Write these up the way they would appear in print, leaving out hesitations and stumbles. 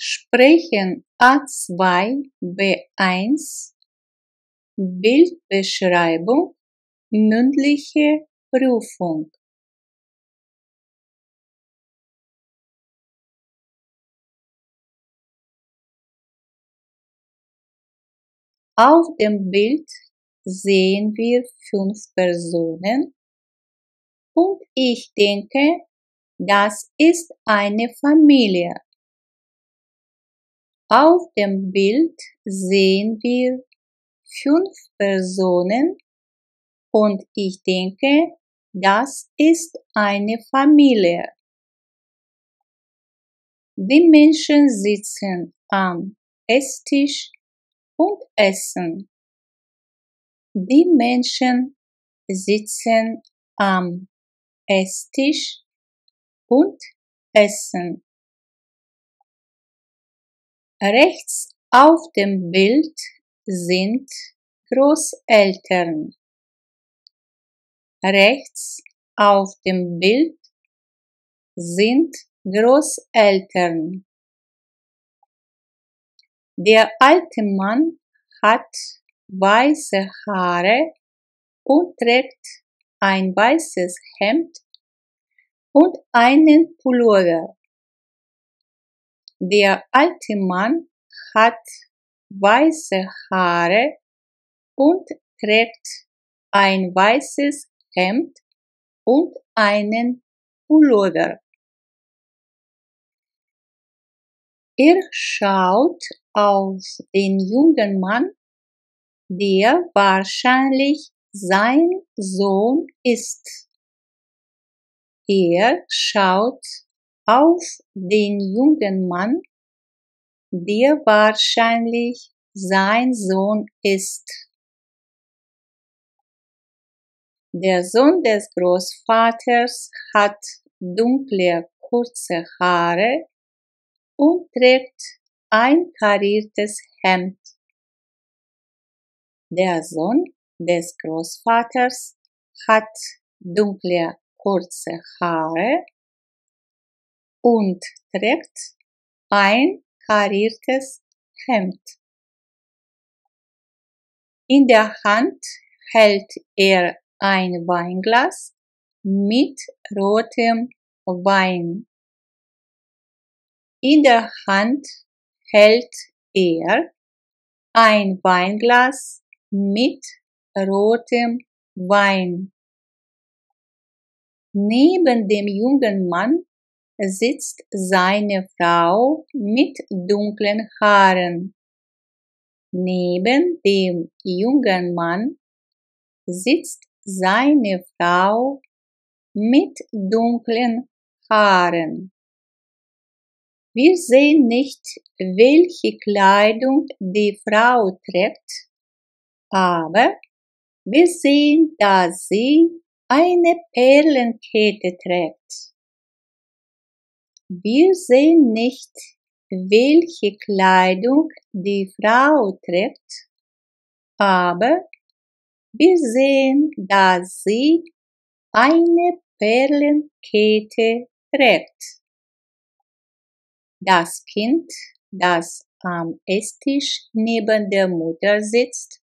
Sprechen A2 B1 Bildbeschreibung mündliche Prüfung. Auf dem Bild sehen wir 5 Personen und ich denke, das ist eine Familie. Auf dem Bild sehen wir 5 Personen und ich denke, das ist eine Familie. Die Menschen sitzen am Esstisch und essen. Die Menschen sitzen am Esstisch und essen. Rechts auf dem Bild sind Großeltern. Rechts auf dem Bild sind Großeltern. Der alte Mann hat weiße Haare und trägt ein weißes Hemd und einen Pullover. Der alte Mann hat weiße Haare und trägt ein weißes Hemd und einen Pullover. Er schaut auf den jungen Mann, der wahrscheinlich sein Sohn ist. Er schaut auf den jungen Mann, der wahrscheinlich sein Sohn ist. Der Sohn des Großvaters hat dunkle, kurze Haare und trägt ein kariertes Hemd. Der Sohn des Großvaters hat dunkle, kurze Haare und trägt ein kariertes Hemd. In der Hand hält er ein Weinglas mit rotem Wein. In der Hand hält er ein Weinglas mit rotem Wein. Neben dem jungen Mann sitzt seine Frau mit dunklen Haaren. Neben dem jungen Mann sitzt seine Frau mit dunklen Haaren. Wir sehen nicht, welche Kleidung die Frau trägt, aber wir sehen, dass sie eine Perlenkette trägt. Wir sehen nicht, welche Kleidung die Frau trägt, aber wir sehen, dass sie eine Perlenkette trägt. Das Kind, das am Esstisch neben der Mutter sitzt,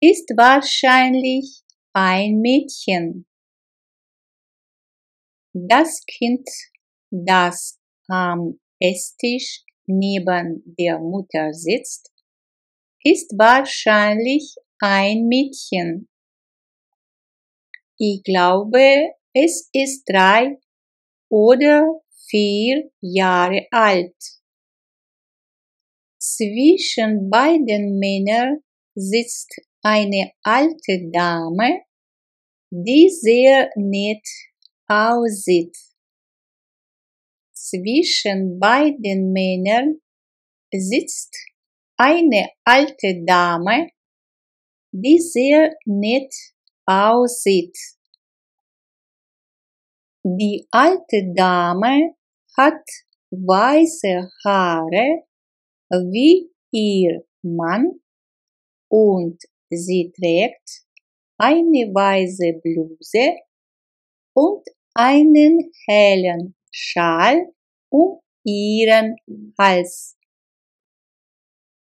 ist wahrscheinlich ein Mädchen. Das Kind, das am Esstisch neben der Mutter sitzt, ist wahrscheinlich ein Mädchen. Ich glaube, es ist 3 oder 4 Jahre alt. Zwischen beiden Männern sitzt eine alte Dame, die sehr nett aussieht. Zwischen beiden Männern sitzt eine alte Dame, die sehr nett aussieht. Die alte Dame hat weiße Haare wie ihr Mann und sie trägt eine weiße Bluse und einen hellen Schal um ihren Hals.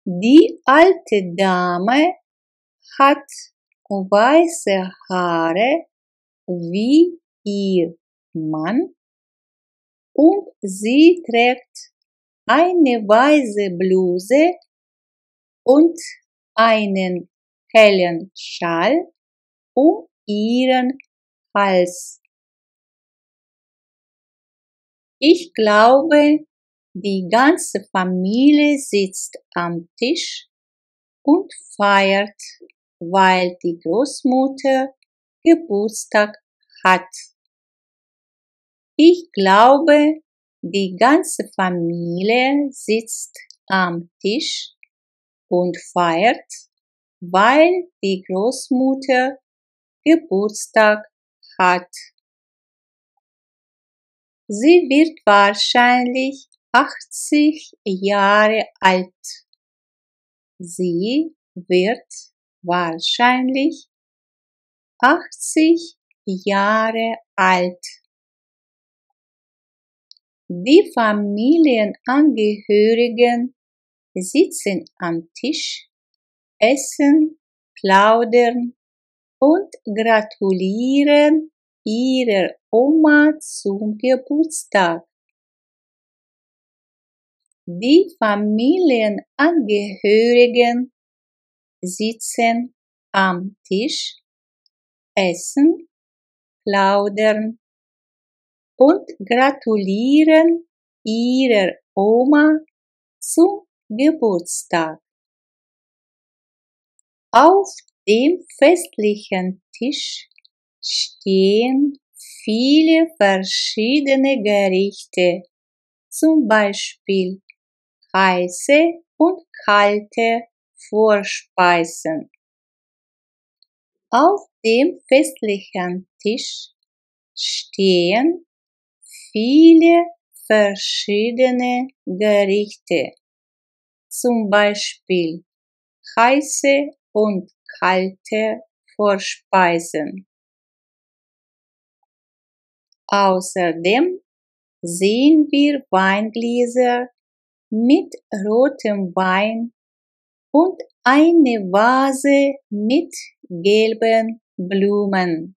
Die alte Dame hat weiße Haare wie ihr Mann und sie trägt eine weiße Bluse und einen hellen Schal um ihren Hals. Ich glaube, die ganze Familie sitzt am Tisch und feiert, weil die Großmutter Geburtstag hat. Ich glaube, die ganze Familie sitzt am Tisch und feiert, weil die Großmutter Geburtstag hat. Sie wird wahrscheinlich 80 Jahre alt. Sie wird wahrscheinlich 80 Jahre alt. Die Familienangehörigen sitzen am Tisch, essen, plaudern und gratulieren ihrer Oma zum Geburtstag. Die Familienangehörigen sitzen am Tisch, essen, plaudern und gratulieren ihrer Oma zum Geburtstag. Auf dem festlichen Tisch stehen viele verschiedene Gerichte, zum Beispiel heiße und kalte Vorspeisen. Auf dem festlichen Tisch stehen viele verschiedene Gerichte, zum Beispiel heiße und kalte Vorspeisen. Außerdem sehen wir Weingläser mit rotem Wein und eine Vase mit gelben Blumen.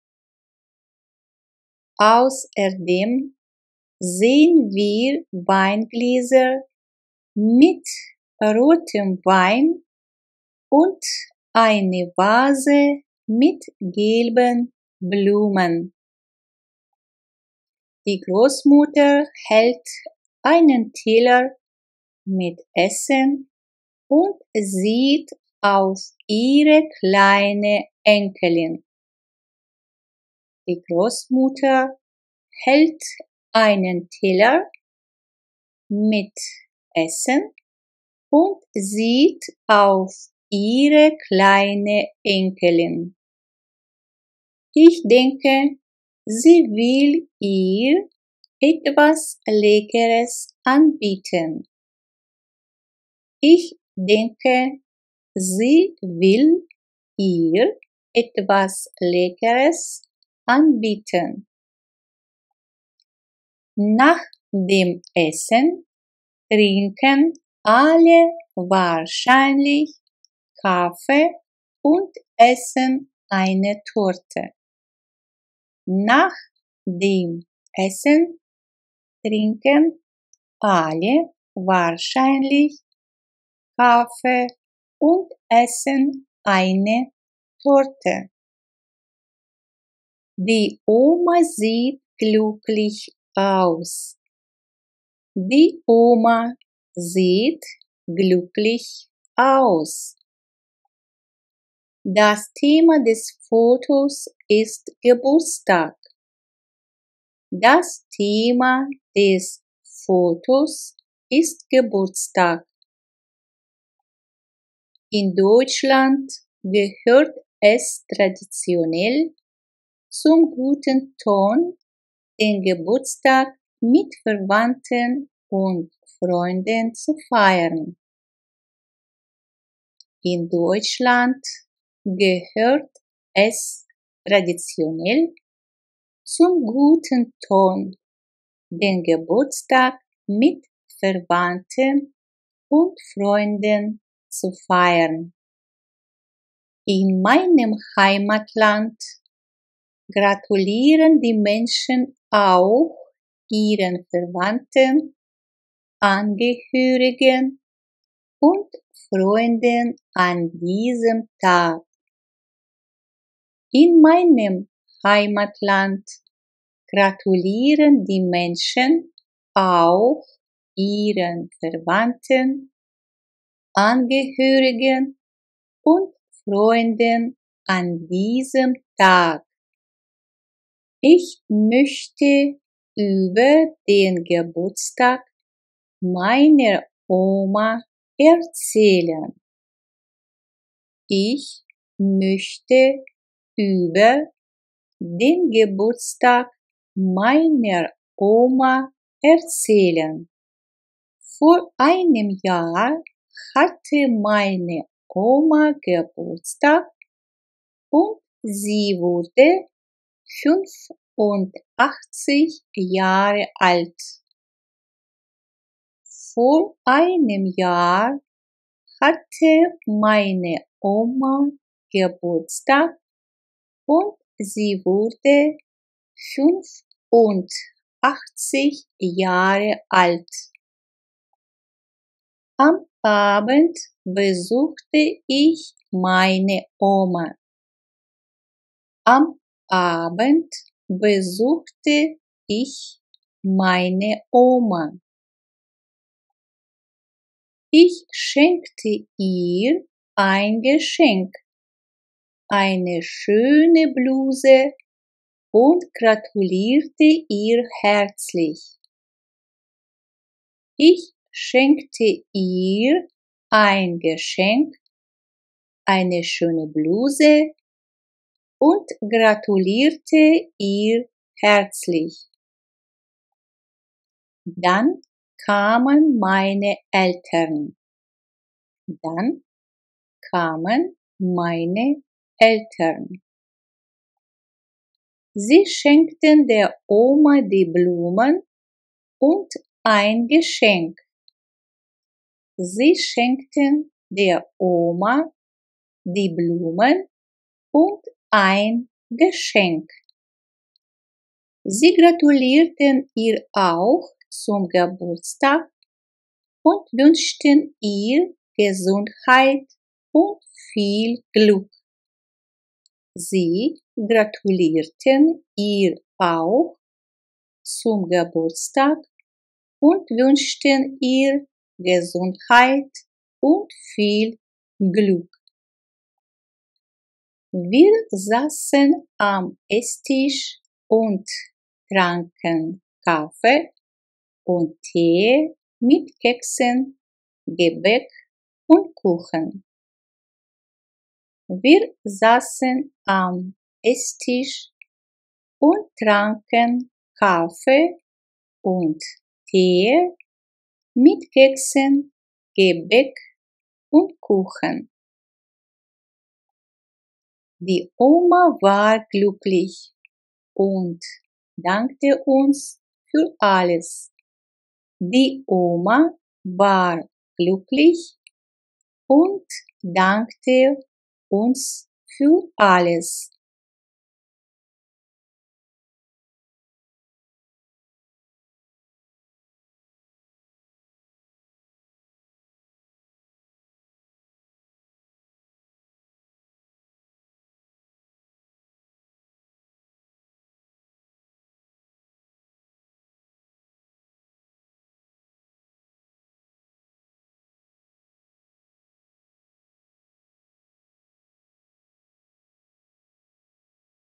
Außerdem sehen wir Weingläser mit rotem Wein und eine Vase mit gelben Blumen. Die Großmutter hält einen Teller mit Essen und sieht auf ihre kleine Enkelin. Die Großmutter hält einen Teller mit Essen und sieht auf ihre kleine Enkelin. Ich denke, sie will ihr etwas Leckeres anbieten. Ich denke, sie will ihr etwas Leckeres anbieten. Nach dem Essen trinken alle wahrscheinlich Kaffee und essen eine Torte. Nach dem Essen trinken alle wahrscheinlich Kaffee und essen eine Torte. Die Oma sieht glücklich aus. Die Oma sieht glücklich aus. Das Thema des Fotos ist Geburtstag. Das Thema des Fotos ist Geburtstag. In Deutschland gehört es traditionell zum guten Ton, den Geburtstag mit Verwandten und Freunden zu feiern. In Deutschland gehört es traditionell zum guten Ton, den Geburtstag mit Verwandten und Freunden zu feiern. In meinem Heimatland gratulieren die Menschen auch ihren Verwandten, Angehörigen und Freunden an diesem Tag. In meinem Heimatland gratulieren die Menschen auch ihren Verwandten, Angehörigen und Freunden an diesem Tag. Ich möchte über den Geburtstag meiner Oma erzählen. Ich möchte über den Geburtstag meiner Oma erzählen. Vor einem Jahr hatte meine Oma Geburtstag und sie wurde 85 Jahre alt. Vor einem Jahr hatte meine Oma Geburtstag und sie wurde 85 Jahre alt. Am Abend besuchte ich meine Oma. Am Abend besuchte ich meine Oma. Ich schenkte ihr ein Geschenk, eine schöne Bluse und gratulierte ihr herzlich. Ich schenkte ihr ein Geschenk, eine schöne Bluse und gratulierte ihr herzlich. Dann kamen meine Eltern. Dann kamen meine Eltern. Sie schenkten der Oma die Blumen und ein Geschenk. Sie schenkten der Oma die Blumen und ein Geschenk. Sie gratulierten ihr auch zum Geburtstag und wünschten ihr Gesundheit und viel Glück. Sie gratulierten ihr auch zum Geburtstag und wünschten ihr Gesundheit und viel Glück. Wir saßen am Esstisch und tranken Kaffee und Tee mit Keksen, Gebäck und Kuchen. Wir saßen am Esstisch und tranken Kaffee und Tee mit Keksen, Gebäck und Kuchen. Die Oma war glücklich und dankte uns für alles. Die Oma war glücklich und dankte uns für alles.